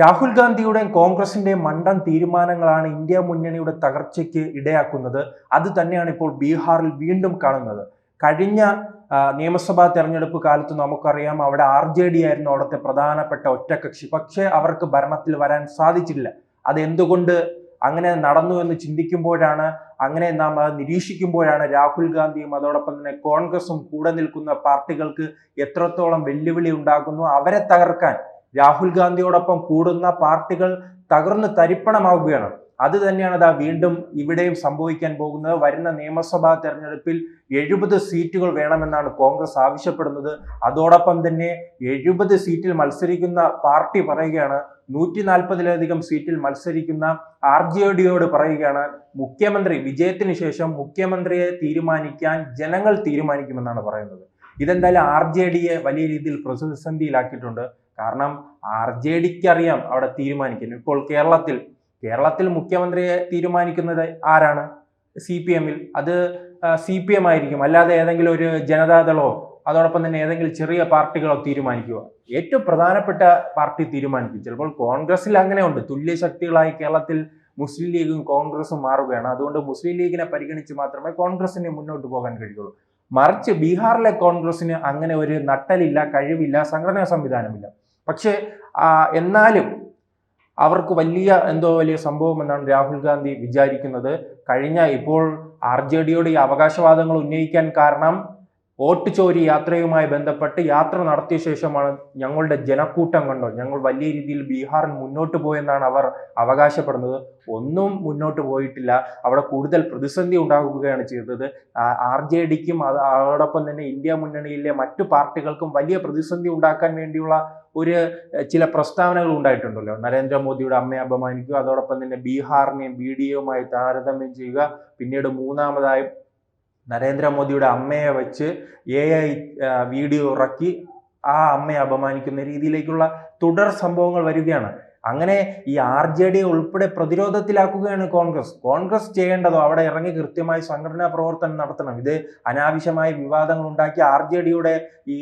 രാഹുൽ ഗാന്ധിയുടെയും കോൺഗ്രസിന്റെയും മണ്ടൻ തീരുമാനങ്ങളാണ് ഇന്ത്യ മുന്നണിയുടെ തകർച്ചയ്ക്ക് ഇടയാക്കുന്നത്. അത് തന്നെയാണ് ഇപ്പോൾ ബീഹാറിൽ വീണ്ടും കാണുന്നത്. കഴിഞ്ഞ നിയമസഭാ തെരഞ്ഞെടുപ്പ് കാലത്ത് നമുക്കറിയാം, അവിടെ RJD ആയിരുന്നു അവിടുത്തെ പ്രധാനപ്പെട്ട ഒറ്റകക്ഷി. പക്ഷേ അവർക്ക് ഭരണത്തിൽ വരാൻ സാധിച്ചില്ല. അതെന്തുകൊണ്ട് അങ്ങനെ നടന്നു എന്ന് ചിന്തിക്കുമ്പോഴാണ്, അങ്ങനെ നാം അത് നിരീക്ഷിക്കുമ്പോഴാണ് രാഹുൽ ഗാന്ധിയും അതോടൊപ്പം തന്നെ കോൺഗ്രസും കൂടെ നിൽക്കുന്ന പാർട്ടികൾക്ക് എത്രത്തോളം വെല്ലുവിളി ഉണ്ടാകുന്നു. അവരെ തകർക്കാൻ രാഹുൽ ഗാന്ധിയോടൊപ്പം കൂടുന്ന പാർട്ടികൾ തകർന്ന് തരിപ്പണമാവുകയാണ്. അത് തന്നെയാണ് വീണ്ടും ഇവിടെയും സംഭവിക്കാൻ പോകുന്നത്. വരുന്ന നിയമസഭാ തെരഞ്ഞെടുപ്പിൽ 70 സീറ്റുകൾ വേണമെന്നാണ് കോൺഗ്രസ് ആവശ്യപ്പെടുന്നത്. അതോടൊപ്പം തന്നെ 70 സീറ്റിൽ മത്സരിക്കുന്ന പാർട്ടി പറയുകയാണ്, 140-ലധികം സീറ്റിൽ മത്സരിക്കുന്ന RJDയോട് പറയുകയാണ്, മുഖ്യമന്ത്രി വിജയത്തിന് ശേഷം മുഖ്യമന്ത്രിയെ തീരുമാനിക്കാൻ ജനങ്ങൾ തീരുമാനിക്കുമെന്നാണ് പറയുന്നത്. ഇതെന്തായാലും RJDയെ വലിയ രീതിയിൽ പ്രതിസന്ധിയിലാക്കിയിട്ടുണ്ട്. കാരണം RJDക്ക് അറിയാം അവിടെ തീരുമാനിക്കുന്നു. ഇപ്പോൾ കേരളത്തിൽ മുഖ്യമന്ത്രിയെ തീരുമാനിക്കുന്നത് ആരാണ്? CPM-ൽ അത് CPM ആയിരിക്കും, അല്ലാതെ ഏതെങ്കിലും ഒരു ജനതാദളോ അതോടൊപ്പം തന്നെ ഏതെങ്കിലും ചെറിയ പാർട്ടികളോ തീരുമാനിക്കുക. ഏറ്റവും പ്രധാനപ്പെട്ട പാർട്ടി തീരുമാനിക്കും. ചിലപ്പോൾ കോൺഗ്രസിൽ അങ്ങനെ ഉണ്ട്. തുല്യ ശക്തികളായി കേരളത്തിൽ മുസ്ലിം ലീഗും കോൺഗ്രസും മാറുകയാണ്. അതുകൊണ്ട് മുസ്ലിം ലീഗിനെ പരിഗണിച്ച് മാത്രമേ കോൺഗ്രസിന് മുന്നോട്ട് പോകാൻ കഴിയുള്ളൂ. മറിച്ച് ബീഹാറിലെ കോൺഗ്രസിന് അങ്ങനെ ഒരു നട്ടലില്ല, കഴിവില്ല, സംഘടനാ സംവിധാനമില്ല. പക്ഷേ എന്നാലും അവർക്ക് വലിയ സംഭവം എന്നാണ് രാഹുൽ ഗാന്ധി വിചാരിക്കുന്നത്. ഇപ്പോൾ RJDയോട് ഈ അവകാശവാദങ്ങൾ ഉന്നയിക്കാൻ കാരണം, വോട്ട് ചോരി യാത്രയുമായി ബന്ധപ്പെട്ട് യാത്ര നടത്തിയ ശേഷമാണ് ഞങ്ങളുടെ ജനക്കൂട്ടം കണ്ടോ ഞങ്ങൾ വലിയ രീതിയിൽ ബീഹാറിൽ മുന്നോട്ട് പോയെന്നാണ് അവർ അവകാശപ്പെടുന്നത്. ഒന്നും മുന്നോട്ട് പോയിട്ടില്ല. അവിടെ കൂടുതൽ പ്രതിസന്ധി ഉണ്ടാകുകയാണ് ചെയ്തത്. RJDക്കും അതോടൊപ്പം തന്നെ ഇന്ത്യ മുന്നണിയിലെ മറ്റു പാർട്ടികൾക്കും വലിയ പ്രതിസന്ധി ഉണ്ടാക്കാൻ വേണ്ടിയുള്ള ചില പ്രസ്താവനകൾ ഉണ്ടായിട്ടുണ്ടല്ലോ. നരേന്ദ്രമോദിയുടെ അമ്മയെ അപമാനിക്കുക, അതോടൊപ്പം തന്നെ ബീഹാറിനെയും BDAയുമായി താരതമ്യം ചെയ്യുക, പിന്നീട് മൂന്നാമതായി നരേന്ദ്രമോദിയുടെ അമ്മയെ വെച്ച് AI വീഡിയോ ഇറക്കി ആ അമ്മയെ അപമാനിക്കുന്ന രീതിയിലേക്കുള്ള തുടർ സംഭവങ്ങൾ വരികയാണ്. അങ്ങനെ ഈ RJD ഉൾപ്പെടെ പ്രതിരോധത്തിലാക്കുകയാണ് കോൺഗ്രസ് ചെയ്യേണ്ടതോ അവിടെ ഇറങ്ങി കൃത്യമായി സംഘടനാ പ്രവർത്തനം നടത്തണം. ഇത് അനാവശ്യമായ വിവാദങ്ങൾ ഉണ്ടാക്കി RJDയുടെ ഈ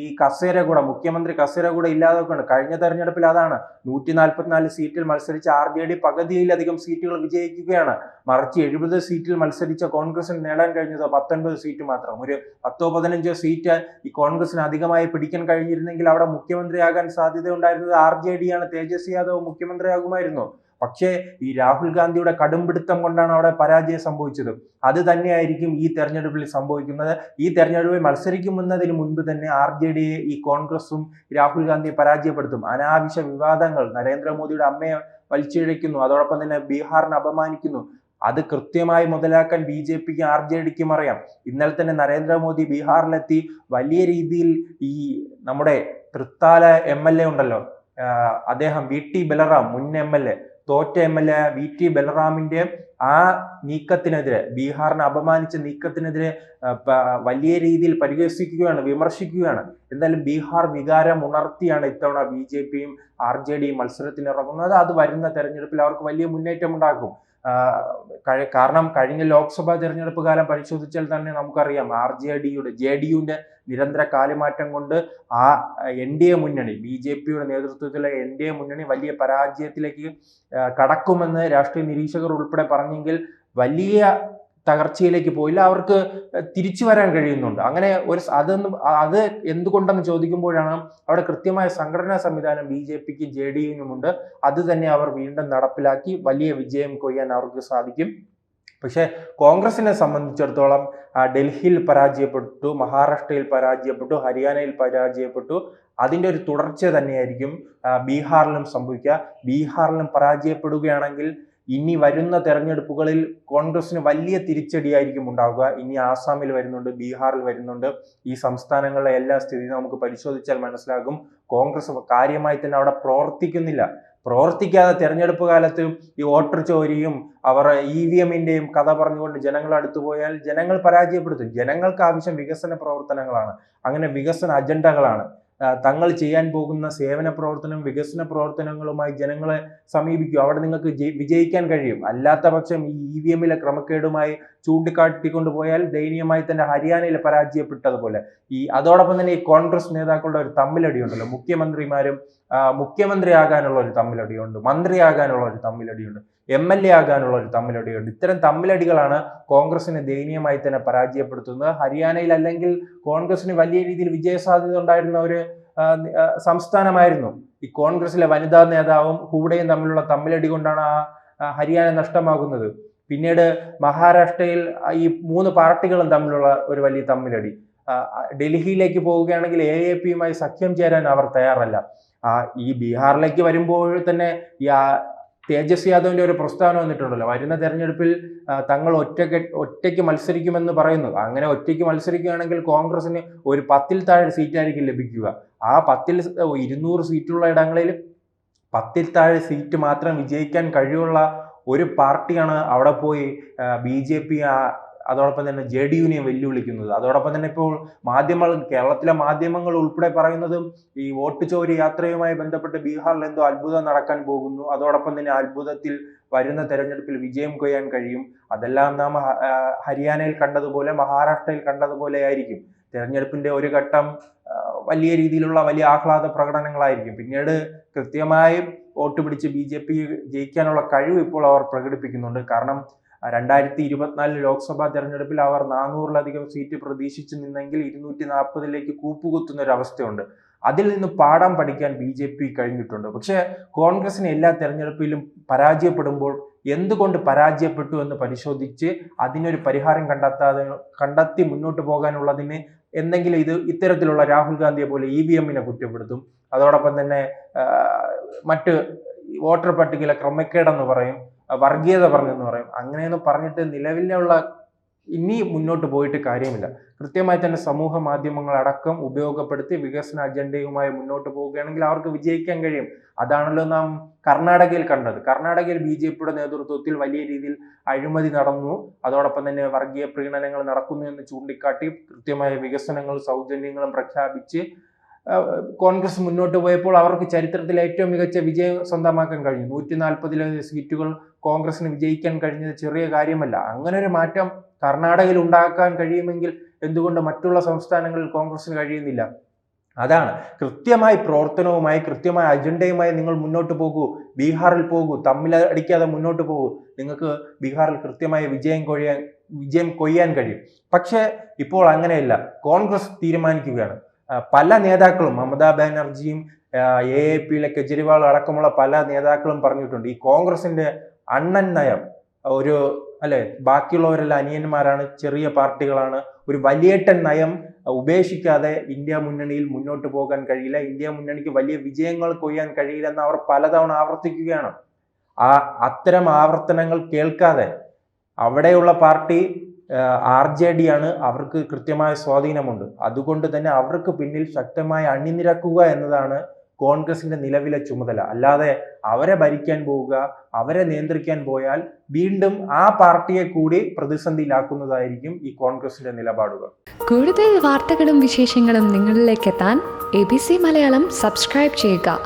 മുഖ്യമന്ത്രി കസേര കൂടെ ഇല്ലാതൊക്കെയാണ്. കഴിഞ്ഞ തെരഞ്ഞെടുപ്പിൽ അതാണ് 144 സീറ്റിൽ മത്സരിച്ച RJD പകുതിയിലധികം സീറ്റുകൾ വിജയിക്കുകയാണ്. മറിച്ച് 70 സീറ്റിൽ മത്സരിച്ച കോൺഗ്രസിന് നേടാൻ കഴിഞ്ഞത് 19 സീറ്റ് മാത്രം. ഒരു 10-15 സീറ്റ് ഈ കോൺഗ്രസിന് അധികമായി പിടിക്കാൻ കഴിഞ്ഞിരുന്നെങ്കിൽ അവിടെ മുഖ്യമന്ത്രിയാകാൻ സാധ്യത ഉണ്ടായിരുന്നത് RJDയാണ്. തേജസ്വി യാദവ് മുഖ്യമന്ത്രിയാകുമായിരുന്നു. പക്ഷേ ഈ രാഹുൽ ഗാന്ധിയുടെ കടുംപിടുത്തം കൊണ്ടാണ് അവിടെ പരാജയം സംഭവിച്ചത്. അത് തന്നെയായിരിക്കും ഈ തെരഞ്ഞെടുപ്പിൽ സംഭവിക്കുന്നത്. ഈ തെരഞ്ഞെടുപ്പിൽ മത്സരിക്കുന്നതിന് മുൻപ് തന്നെ RJDയെ ഈ കോൺഗ്രസും രാഹുൽ ഗാന്ധിയെ പരാജയപ്പെടുത്തും. അനാവശ്യ വിവാദങ്ങൾ, നരേന്ദ്രമോദിയുടെ അമ്മയെ വലിച്ചിഴയ്ക്കുന്നു, അതോടൊപ്പം തന്നെ ബീഹാറിനെ അപമാനിക്കുന്നു. അത് കൃത്യമായി മുതലാക്കാൻ BJPക്കും RJDക്കും അറിയാം. ഇന്നലെ തന്നെ നരേന്ദ്രമോദി ബീഹാറിലെത്തി വലിയ രീതിയിൽ ഈ നമ്മുടെ തൃത്താല MLA ഉണ്ടല്ലോ, അദ്ദേഹം VT ബലറാം, മുൻ MLA, തോറ്റ MLA VT ബലറാമിന്റെ ആ നീക്കത്തിനെതിരെ, ബീഹാറിനെ അപമാനിച്ച നീക്കത്തിനെതിരെ വലിയ രീതിയിൽ പരിഹസിക്കുകയാണ്, വിമർശിക്കുകയാണ്. എന്തായാലും ബീഹാർ വികാരം ഉണർത്തിയാണ് ഇത്തവണ BJPയും RJDയും മത്സരത്തിനിറങ്ങുന്നത്. അത് വരുന്ന തെരഞ്ഞെടുപ്പിൽ അവർക്ക് വലിയ മുന്നേറ്റം ഉണ്ടാക്കും. കാരണം കഴിഞ്ഞ ലോക്സഭാ തെരഞ്ഞെടുപ്പ് കാലം പരിശോധിച്ചാൽ തന്നെ നമുക്കറിയാം, JDUവിന്റെ നിരന്തര കാലുമാറ്റം കൊണ്ട് ആ NDA മുന്നണി, BJPയുടെ നേതൃത്വത്തിലെ NDA മുന്നണി വലിയ പരാജയത്തിലേക്ക് കടക്കുമെന്ന് രാഷ്ട്രീയ നിരീക്ഷകർ ഉൾപ്പെടെ പറഞ്ഞെങ്കിൽ വലിയ തകർച്ചയിലേക്ക് പോയില്ല. അവർക്ക് തിരിച്ചു വരാൻ കഴിയുന്നുണ്ട്. അങ്ങനെ അത് എന്തുകൊണ്ടെന്ന് ചോദിക്കുമ്പോഴാണ് അവിടെ കൃത്യമായ സംഘടനാ സംവിധാനം BJPക്കും JDUവിനുമുണ്ട്. അത് തന്നെ അവർ വീണ്ടും നടപ്പിലാക്കി വലിയ വിജയം കൊയ്യാൻ അവർക്ക് സാധിക്കും. പക്ഷേ കോൺഗ്രസിനെ സംബന്ധിച്ചിടത്തോളം ഡൽഹിയിൽ പരാജയപ്പെട്ടു, മഹാരാഷ്ട്രയിൽ പരാജയപ്പെട്ടു, ഹരിയാനയിൽ പരാജയപ്പെട്ടു. അതിൻ്റെ ഒരു തുടർച്ച തന്നെയായിരിക്കും ബീഹാറിലും സംഭവിക്കുക. ബീഹാറിലും പരാജയപ്പെടുകയാണെങ്കിൽ ഇനി വരുന്ന തെരഞ്ഞെടുപ്പുകളിൽ കോൺഗ്രസിന് വലിയ തിരിച്ചടിയായിരിക്കും ഉണ്ടാവുക. ഇനി ആസാമിൽ വരുന്നുണ്ട്, ബീഹാറിൽ വരുന്നുണ്ട്. ഈ സംസ്ഥാനങ്ങളിലെ എല്ലാ സ്ഥിതിയും നമുക്ക് പരിശോധിച്ചാൽ മനസ്സിലാകും. കോൺഗ്രസ് കാര്യമായി തന്നെ അവിടെ പ്രവർത്തിക്കാതെ തെരഞ്ഞെടുപ്പ് കാലത്ത് ഈ വോട്ടർ ചോരിയും അവർ EVMന്റെയും കഥ പറഞ്ഞുകൊണ്ട് ജനങ്ങൾ അടുത്തു പോയാൽ ജനങ്ങൾ പരാജയപ്പെടുത്തും. ജനങ്ങൾക്ക് ആവശ്യം വികസന പ്രവർത്തനങ്ങളാണ്, അങ്ങനെ വികസന അജണ്ടകളാണ്. തങ്ങൾ ചെയ്യാൻ പോകുന്ന സേവന പ്രവർത്തനം വികസന പ്രവർത്തനങ്ങളുമായി ജനങ്ങളെ സമീപിക്കും. അവിടെ നിങ്ങൾക്ക് വിജയിക്കാൻ കഴിയും. അല്ലാത്ത പക്ഷം ഈ EVM-ലെ ക്രമക്കേടുമായി ചൂണ്ടിക്കാട്ടിക്കൊണ്ട് പോയാൽ ദയനീയമായി തന്നെ ഹരിയാനയിൽ പരാജയപ്പെട്ടതുപോലെ അതോടൊപ്പം തന്നെ ഈ കോൺഗ്രസ് നേതാക്കളുടെ ഒരു തമ്മിലടിയുണ്ടല്ലോ, മുഖ്യമന്ത്രിയാകാനുള്ള ഒരു തമ്മിലടിയുണ്ട്, മന്ത്രിയാകാനുള്ള ഒരു തമ്മിലടിയുണ്ട്, MLA ആകാനുള്ള ഒരു തമ്മിലടിയുണ്ട്. ഇത്തരം തമ്മിലടികളാണ് കോൺഗ്രസിനെ ദയനീയമായി തന്നെ പരാജയപ്പെടുത്തുന്നത്. ഹരിയാനയിൽ അല്ലെങ്കിൽ കോൺഗ്രസിന് വലിയ രീതിയിൽ വിജയസാധ്യത ഉണ്ടായിരുന്ന ഒരു സംസ്ഥാനമായിരുന്നു. ഈ കോൺഗ്രസിലെ വനിതാ നേതാവും ഹൂഡയും തമ്മിലുള്ള തമ്മിലടി കൊണ്ടാണ് ഹരിയാന നഷ്ടമാകുന്നത്. പിന്നീട് മഹാരാഷ്ട്രയിൽ ഈ 3 പാർട്ടികളും തമ്മിലുള്ള ഒരു വലിയ തമ്മിലടി. ഡൽഹിയിലേക്ക് പോവുകയാണെങ്കിൽ AAP-യുമായി സഖ്യം ചേരാൻ അവർ തയ്യാറല്ല. ഈ ബീഹാറിലേക്ക് വരുമ്പോൾ തന്നെ ഈ തേജസ്വി യാദവിന്റെ ഒരു പ്രസ്താവന വന്നിട്ടുണ്ടല്ലോ, വരുന്ന തെരഞ്ഞെടുപ്പിൽ തങ്ങൾ ഒറ്റയ്ക്ക് മത്സരിക്കുമെന്ന് പറയുന്നു. അങ്ങനെ ഒറ്റയ്ക്ക് മത്സരിക്കുകയാണെങ്കിൽ കോൺഗ്രസിന് ഒരു 10-ൽ താഴെ സീറ്റായിരിക്കും ലഭിക്കുക. ആ 200 സീറ്റുള്ള ഇടങ്ങളിൽ 10-ൽ താഴെ സീറ്റ് മാത്രം വിജയിക്കാൻ കഴിവുള്ള ഒരു പാർട്ടിയാണ് അവിടെ പോയി BJP അതോടൊപ്പം തന്നെ JDU-നെ വെല്ലുവിളിക്കുന്നത്. അതോടൊപ്പം തന്നെ ഇപ്പോൾ കേരളത്തിലെ മാധ്യമങ്ങൾ ഉൾപ്പെടെ പറയുന്നതും ഈ വോട്ട് ചോരി യാത്രയുമായി ബന്ധപ്പെട്ട് ബീഹാറിൽ എന്തോ അത്ഭുതം നടക്കാൻ പോകുന്നു. അതോടൊപ്പം തന്നെ അത്ഭുതത്തിൽ വരുന്ന തെരഞ്ഞെടുപ്പിൽ വിജയം കൊയ്യാൻ കഴിയും. അതെല്ലാം നാം ഹരിയാനയിൽ കണ്ടതുപോലെ മഹാരാഷ്ട്രയിൽ കണ്ടതുപോലെ ആയിരിക്കും. തെരഞ്ഞെടുപ്പിന്റെ ഒരു ഘട്ടം വലിയ രീതിയിലുള്ള വലിയ ആഹ്ലാദ പ്രകടനങ്ങളായിരിക്കും. പിന്നീട് കൃത്യമായും വോട്ട് പിടിച്ച് BJP ജയിക്കാനുള്ള കഴിവ് ഇപ്പോൾ അവർ പ്രകടിപ്പിക്കുന്നുണ്ട്. കാരണം 2024 ലോക്സഭാ തെരഞ്ഞെടുപ്പിൽ അവർ 400-ലധികം സീറ്റ് പ്രതീക്ഷിച്ചു നിന്നെങ്കിൽ 240-ലേക്ക് കൂപ്പുകുത്തുന്ന ഒരു അവസ്ഥയുണ്ട്. അതിൽ നിന്ന് പാഠം പഠിക്കാൻ BJP കഴിഞ്ഞിട്ടുണ്ട്. പക്ഷേ കോൺഗ്രസിന് എല്ലാ തെരഞ്ഞെടുപ്പിലും പരാജയപ്പെടുമ്പോൾ എന്തുകൊണ്ട് പരാജയപ്പെട്ടു എന്ന് പരിശോധിച്ച് അതിനൊരു പരിഹാരം കണ്ടെത്തി മുന്നോട്ട് പോകാനുള്ളതിന് എന്തെങ്കിലും ഇത്തരത്തിലുള്ള രാഹുൽ ഗാന്ധിയെ പോലെ EVM-നെ കുറ്റപ്പെടുത്തും. അതോടൊപ്പം തന്നെ മറ്റ് വോട്ടർ പട്ടികയിലെ ക്രമക്കേടെന്ന് പറയും, വർഗീയത പറഞ്ഞെന്ന് പറയും. അങ്ങനെയൊന്നും പറഞ്ഞിട്ട് നിലവിലുള്ള ഇനി മുന്നോട്ട് പോയിട്ട് കാര്യമില്ല. കൃത്യമായി തന്നെ സമൂഹ മാധ്യമങ്ങളടക്കം ഉപയോഗപ്പെടുത്തി വികസന അജണ്ടയുമായി മുന്നോട്ട് പോവുകയാണെങ്കിൽ അവർക്ക് വിജയിക്കാൻ കഴിയും. അതാണല്ലോ നാം കർണാടകയിൽ കണ്ടത്. കർണാടകയിൽ BJP-യുടെ നേതൃത്വത്തിൽ വലിയ രീതിയിൽ അഴിമതി നടന്നു, അതോടൊപ്പം തന്നെ വർഗീയ പ്രീണനങ്ങൾ നടക്കുന്നു എന്ന് ചൂണ്ടിക്കാട്ടി കൃത്യമായ വികസനങ്ങളും സൗജന്യങ്ങളും പ്രഖ്യാപിച്ച് കോൺഗ്രസ് മുന്നോട്ട് പോയപ്പോൾ അവർക്ക് ചരിത്രത്തിൽ ഏറ്റവും മികച്ച വിജയം സ്വന്തമാക്കാൻ കഴിഞ്ഞു. 140 സീറ്റുകൾ കോൺഗ്രസിന് വിജയിക്കാൻ കഴിഞ്ഞത് ചെറിയ കാര്യമല്ല. അങ്ങനെ ഒരു മാറ്റം കർണാടകയിൽ ഉണ്ടാക്കാൻ കഴിയുമെങ്കിൽ എന്തുകൊണ്ട് മറ്റുള്ള സംസ്ഥാനങ്ങളിൽ കോൺഗ്രസിന് കഴിയുന്നില്ല? അതാണ് കൃത്യമായി പ്രവർത്തനവുമായി കൃത്യമായ അജണ്ടയുമായി നിങ്ങൾ മുന്നോട്ട് പോകൂ. ബീഹാറിൽ പോകൂ, തമ്മിലടിക്കാതെ മുന്നോട്ട് പോകൂ. നിങ്ങൾക്ക് ബീഹാറിൽ കൃത്യമായ വിജയം കൊയ്യാൻ കഴിയും. പക്ഷേ ഇപ്പോൾ അങ്ങനെയല്ല. കോൺഗ്രസ് തീരുമാനിക്കുകയാണ്. പല നേതാക്കളും, മമതാ ബാനർജിയും AAP-യിലെ കെജ്രിവാൾ അടക്കമുള്ള പല നേതാക്കളും പറഞ്ഞിട്ടുണ്ട്, ഈ കോൺഗ്രസിന്റെ അണ്ണൻ നയം ബാക്കിയുള്ളവരെല്ലാം അനിയന്മാരാണ്, ചെറിയ പാർട്ടികളാണ്, ഒരു വലിയേട്ടൻ നയം ഉപേക്ഷിക്കാതെ ഇന്ത്യ മുന്നണിയിൽ മുന്നോട്ട് പോകാൻ കഴിയില്ല, ഇന്ത്യ മുന്നണിക്ക് വലിയ വിജയങ്ങൾ കൊയ്യാൻ കഴിയില്ല എന്ന് അവർ പലതവണ ആവർത്തിക്കുകയാണ്. അത്തരം ആവർത്തനങ്ങൾ കേൾക്കാതെ അവിടെയുള്ള പാർട്ടി RJD ആണ്, അവർക്ക് കൃത്യമായ സ്വാധീനമുണ്ട്. അതുകൊണ്ട് തന്നെ അവർക്ക് പിന്നിൽ ശക്തമായി അണിനിരക്കുക എന്നതാണ് കോൺഗ്രസിന്റെ നിലവിലെ ചുമതല. അല്ലാതെ അവരെ ഭരിക്കാൻ പോവുക, അവരെ നിയന്ത്രിക്കാൻ പോയാൽ വീണ്ടും ആ പാർട്ടിയെ കൂടി പ്രതിസന്ധിയിലാക്കുന്നതായിരിക്കും ഈ കോൺഗ്രസിന്റെ നിലപാടുകൾ. കൂടുതൽ വാർത്തകളും വിശേഷങ്ങളും നിങ്ങളിലേക്ക് എത്താൻ ABC മലയാളം സബ്സ്ക്രൈബ് ചെയ്യുക,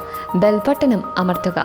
ബെൽ ബട്ടണും അമർത്തുക.